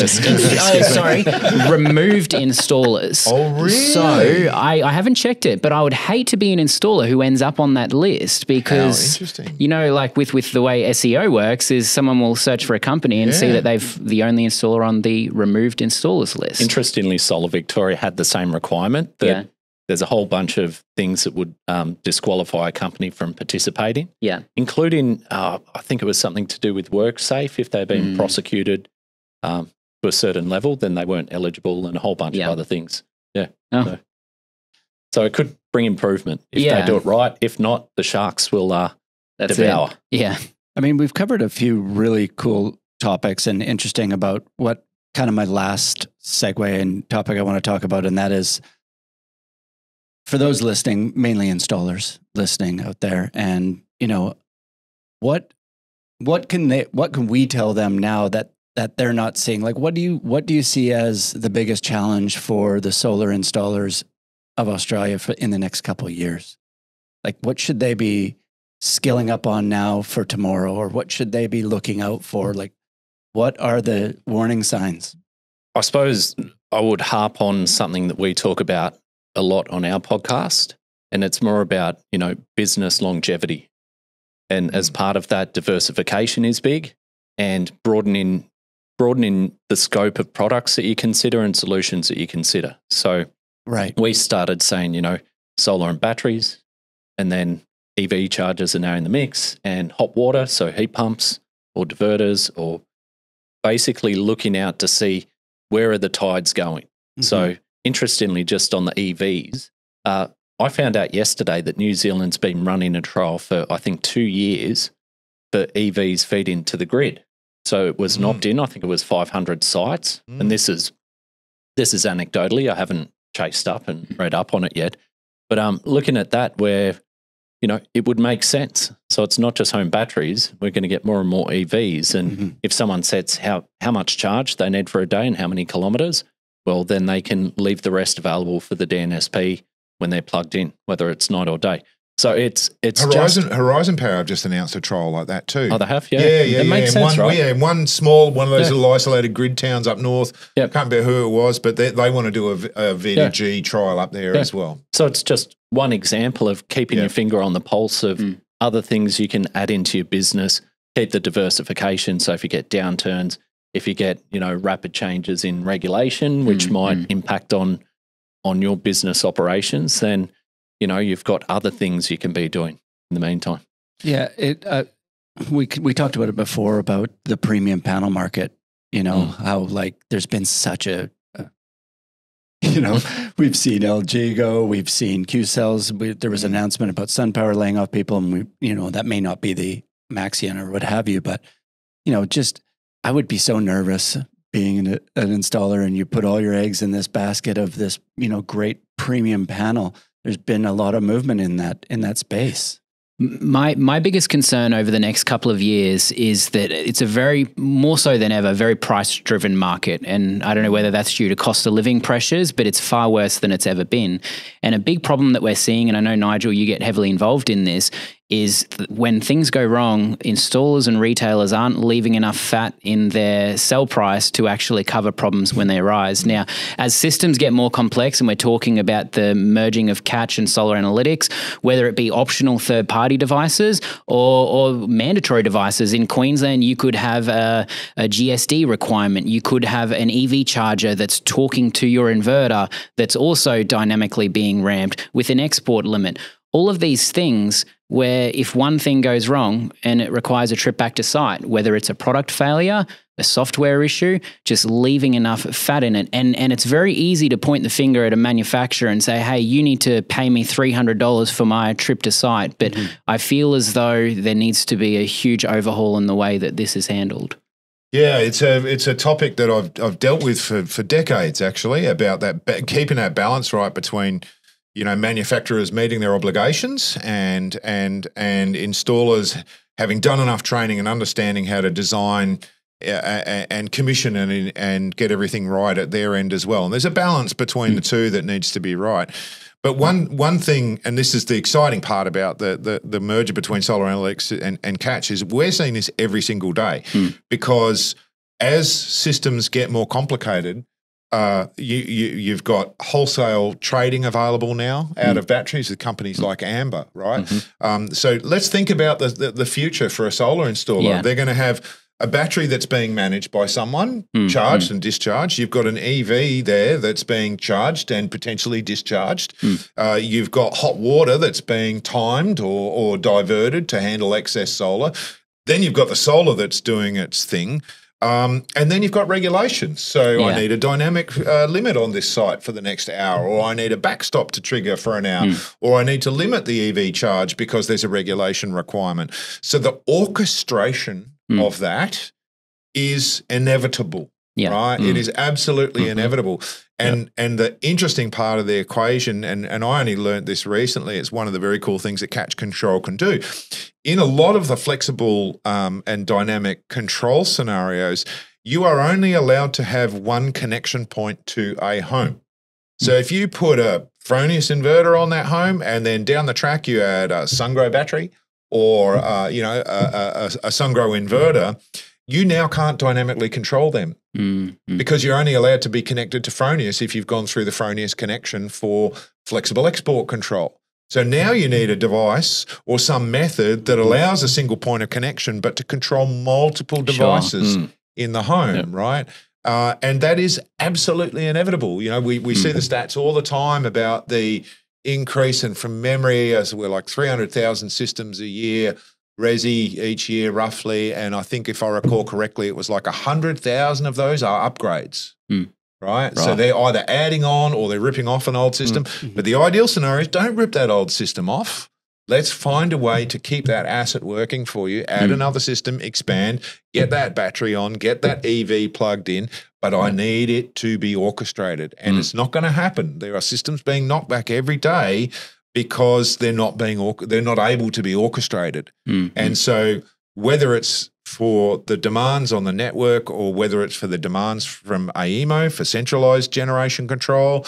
Removed installers. Oh, really? So I haven't checked it, but I would hate to be an installer who ends up on that list because, you know, like with the way SEO works is someone will search for a company and see that they've the only installer on the removed installers list. Interestingly, Solar Victoria had the same requirement that there's a whole bunch of things that would disqualify a company from participating. Yeah, including I think it was something to do with WorkSafe. If they've been prosecuted to a certain level, then they weren't eligible, and a whole bunch of other things. Yeah. Oh. So it could bring improvement if they do it right. If not, the sharks will devour. Yeah. I mean, we've covered a few really cool topics and interesting about what kind of my last segue and topic I want to talk about. And that is for those listening, mainly installers listening out there. And, you know, what can we tell them now that they're not seeing? Like, what do you see as the biggest challenge for the solar installers of Australia in the next couple of years? Like, what should they be skilling up on now for tomorrow, or what should they be looking out for? Like, what are the warning signs? I suppose I would harp on something that we talk about a lot on our podcast, and it's more about, you know, business longevity. And as part of that, diversification is big, and broadening the scope of products that you consider and solutions that you consider. So we started saying, you know, solar and batteries, and then EV chargers are now in the mix, and hot water, so heat pumps or diverters, or basically looking out to see where are the tides going. So interestingly, just on the EVs, I found out yesterday that New Zealand's been running a trial for, I think, 2 years for EVs feed into the grid. So it was an opt-in. I think it was 500 sites. And this is anecdotally. I haven't chased up and read up on it yet. But looking at that, where, you know, it would make sense. So it's not just home batteries. We're going to get more and more EVs. And if someone sets how much charge they need for a day and how many kilometres, well, then they can leave the rest available for the DNSP when they're plugged in, whether it's night or day. So it's Horizon Power have just announced a trial like that too. Oh, they have, yeah. That makes sense, right? Yeah, one one of those little isolated grid towns up north. Can't remember who it was, but they want to do a V2G trial up there as well. So it's just one example of keeping your finger on the pulse of other things you can add into your business. Keep the diversification. So if you get downturns, if you get rapid changes in regulation, which might impact on your business operations, then you've got other things you can be doing in the meantime. Yeah, we talked about it before about the premium panel market. How like there's been such a we've seen LG go, we've seen Q-Cells. There was an announcement about SunPower laying off people, and that may not be the Maxion or what have you, but I would be so nervous being an installer, and you put all your eggs in this basket of this great premium panel. There's been a lot of movement in that space. My biggest concern over the next couple of years is that it's more so than ever, very price-driven market. And I don't know whether that's due to cost of living pressures, but it's far worse than it's ever been. And a big problem that we're seeing, and I know, Nigel, you get heavily involved in this, is when things go wrong, installers and retailers aren't leaving enough fat in their sell price to actually cover problems when they arise. Now, as systems get more complex, and we're talking about the merging of catch and solar analytics, whether it be optional third-party devices or mandatory devices. In Queensland, you could have a GSD requirement. You could have an EV charger that's talking to your inverter that's also dynamically being ramped with an export limit. All of these things where if one thing goes wrong and it requires a trip back to site, whether it's a product failure, a software issue, just leaving enough fat in it. And it's very easy to point the finger at a manufacturer and say, hey, you need to pay me $300 for my trip to site. But I feel as though there needs to be a huge overhaul in the way that this is handled. Yeah, it's a topic that I've dealt with for decades, actually, about that keeping that balance right between manufacturers meeting their obligations and installers having done enough training and understanding how to design and commission and get everything right at their end as well. And there's a balance between the two that needs to be right. But one thing, and this is the exciting part about the merger between solar analytics and catch, is we're seeing this every single day because as systems get more complicated, you've got wholesale trading available now out of batteries with companies like Amber, right? So let's think about the future for a solar installer. Yeah. They're going to have a battery that's being managed by someone, charged and discharged. You've got an EV there that's being charged and potentially discharged. You've got hot water that's being timed or diverted to handle excess solar. Then you've got the solar that's doing its thing. And then you've got regulations. So I need a dynamic limit on this site for the next hour, or I need a backstop to trigger for an hour, or I need to limit the EV charge because there's a regulation requirement. So the orchestration of that is inevitable, right? It is absolutely inevitable. And the interesting part of the equation, and I only learned this recently, it's one of the very cool things that catch control can do. In a lot of the flexible and dynamic control scenarios, you are only allowed to have one connection point to a home. So if you put a Fronius inverter on that home and then down the track you add a SunGrow battery or a SunGrow inverter, you now can't dynamically control them because you're only allowed to be connected to Fronius if you've gone through the Fronius connection for flexible export control. So now you need a device or some method that allows a single point of connection, but to control multiple devices in the home, right? And that is absolutely inevitable. We see the stats all the time about the increase, and from memory, as we're like 300,000 systems a year, resi each year roughly, and I think if I recall correctly, it was like 100,000 of those are upgrades. Right? So they're either adding on or they're ripping off an old system. But the ideal scenario is don't rip that old system off. Let's find a way to keep that asset working for you, add another system, expand, get that battery on, get that EV plugged in, but I need it to be orchestrated. And it's not going to happen. There are systems being knocked back every day because they're not able to be orchestrated. And so whether it's for the demands on the network or whether it's for the demands from AEMO for centralized generation control,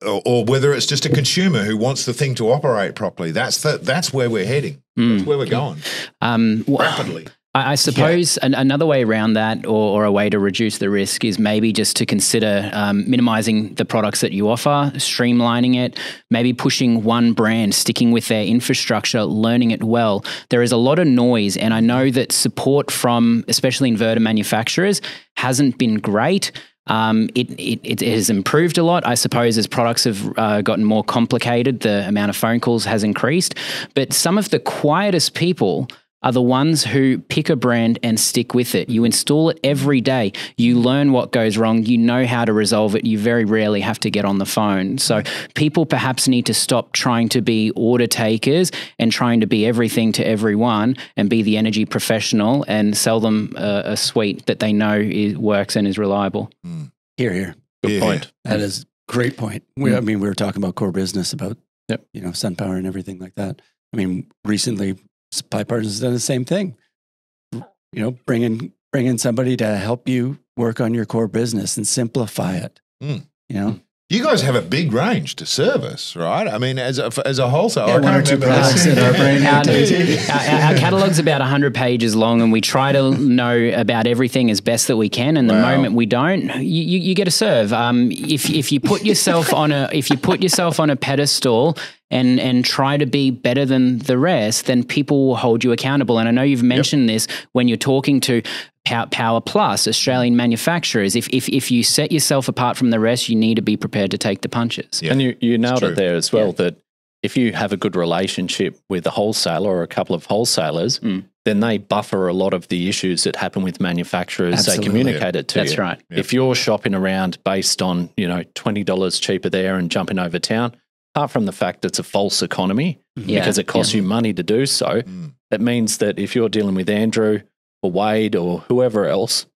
or whether it's just a consumer who wants the thing to operate properly. That's where we're heading. That's where we're going rapidly. I suppose another way around that, or a way to reduce the risk, is maybe just to consider minimizing the products that you offer, streamlining it, maybe pushing one brand, sticking with their infrastructure, learning it well. There is a lot of noise, and I know that support from especially inverter manufacturers hasn't been great. It has improved a lot, I suppose, as products have gotten more complicated. The amount of phone calls has increased, but some of the quietest people are the ones who pick a brand and stick with it. You install it every day. You learn what goes wrong. You know how to resolve it. You very rarely have to get on the phone. So people perhaps need to stop trying to be order takers and trying to be everything to everyone, and be the energy professional and sell them a suite that they know works and is reliable. Here, here. Good point. That is a great point. I mean, we were talking about core business, about SunPower and everything like that. I mean, recently, Supply Partners has done the same thing. Bring in somebody to help you work on your core business and simplify it. You guys have a big range to service, right? I mean, as a wholesaler, one or two products in our brain. Our catalog's about 100 pages long, and we try to know about everything as best that we can. And the moment we don't, you get a serve. If you put yourself on a pedestal and try to be better than the rest, then people will hold you accountable. And I know you've mentioned this when you're talking to Power Plus, Australian manufacturers. If you set yourself apart from the rest, you need to be prepared to take the punches. Yeah. And you nailed it there as well, that if you have a good relationship with a wholesaler or a couple of wholesalers, then they buffer a lot of the issues that happen with manufacturers. Absolutely. They communicate it to you. That's right. If you're shopping around based on, $20 cheaper there and jumping over town, apart from the fact it's a false economy because it costs you money to do so, it means that if you're dealing with Andrew or Wade or whoever else,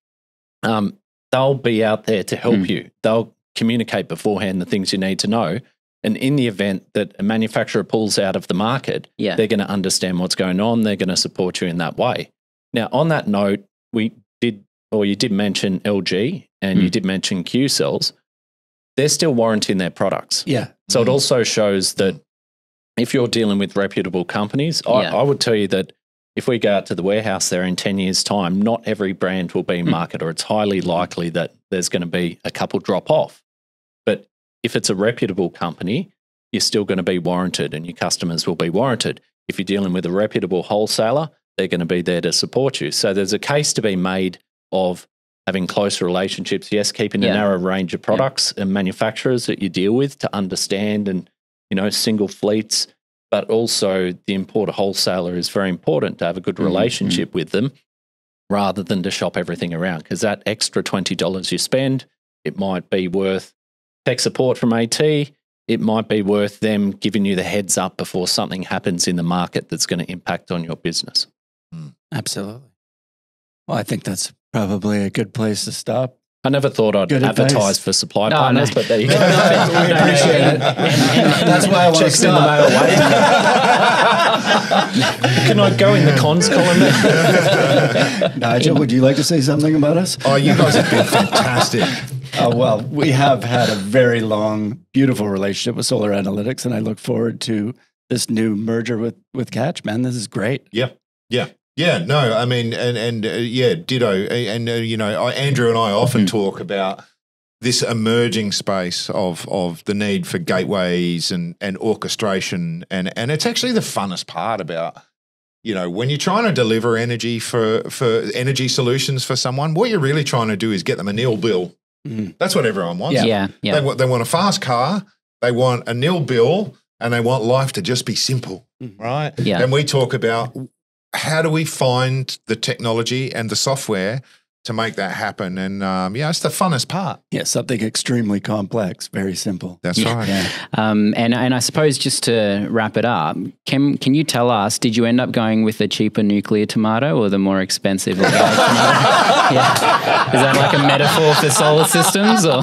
they'll be out there to help you. They'll communicate beforehand the things you need to know. And in the event that a manufacturer pulls out of the market, they're going to understand what's going on. They're going to support you in that way. Now, on that note, you did mention LG and you did mention Q-Cells. They're still warranting their products. Yeah. So it also shows that if you're dealing with reputable companies, I would tell you that if we go out to the warehouse there in 10 years' time, not every brand will be in market, or it's highly likely that there's going to be a couple drop off. But if it's a reputable company, you're still going to be warranted and your customers will be warranted. If you're dealing with a reputable wholesaler, they're going to be there to support you. So there's a case to be made of having close relationships, yes, keeping a narrow range of products and manufacturers that you deal with to understand, and, single fleets. But also the importer wholesaler is very important to have a good relationship with them, rather than to shop everything around, because that extra $20 you spend, it might be worth tech support from AT. It might be worth them giving you the heads up before something happens in the market that's going to impact on your business. Absolutely. Well, I think that's probably a good place to stop. I never thought I'd advertise for Supply Partners, but there you go. We appreciate it. That's why I want to stop. Can I go in the cons column there? Nigel, would you like to say something about us? Oh, you guys have been fantastic. Well, we have had a very long, beautiful relationship with Solar Analytics, and I look forward to this new merger with Catch, man. This is great. Yeah, no, I mean, ditto. And, Andrew and I often talk about this emerging space of the need for gateways and orchestration. And it's actually the funnest part about, when you're trying to deliver energy for energy solutions for someone, what you're really trying to do is get them a nil bill. That's what everyone wants. Yeah. They want a fast car, they want a nil bill, and they want life to just be simple, right? Yeah. And we talk about, how do we find the technology and the software to make that happen? And it's the funnest part. Yeah, something extremely complex, very simple. That's right. Yeah. And I suppose just to wrap it up, can you tell us, did you end up going with the cheaper nuclear tomato or the more expensive organic tomato? Is that like a metaphor for solar systems? Or?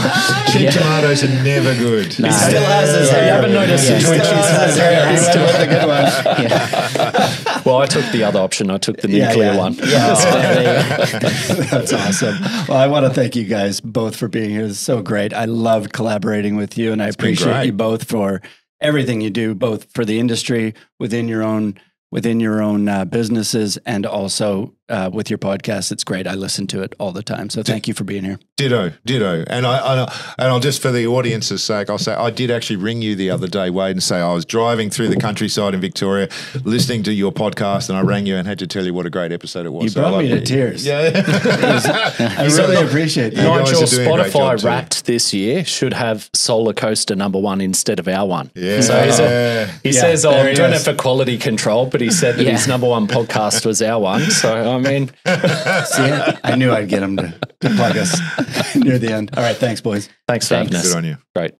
Cheap tomatoes are never good. No. He still has his hair. You haven't noticed He still has his hair. He's still the good one. Well, I took the other option. I took the nuclear one. Yeah. That's awesome. Well, I want to thank you guys both for being here. It's so great. I loved collaborating with you, and I appreciate you both for everything you do, both for the industry, within your own businesses, and also with your podcast. It's great. I listen to it all the time. So thank you for being here. Ditto. And I'll just, for the audience's sake, I'll say I did actually ring you the other day, Wade, and say I was driving through the countryside in Victoria, listening to your podcast, and I rang you and had to tell you what a great episode it was. You brought me to tears. Yeah. I really appreciate that. Nigel, Spotify Wrapped this year should have Solar Coaster #1 instead of our one. Yeah. So he says, I'm doing it is. for quality control, but he said that his #1 podcast was our one. So, I mean. See, I knew I'd get him to plug us near the end. All right. Thanks, boys. Thanks for having us. Good on you. Great.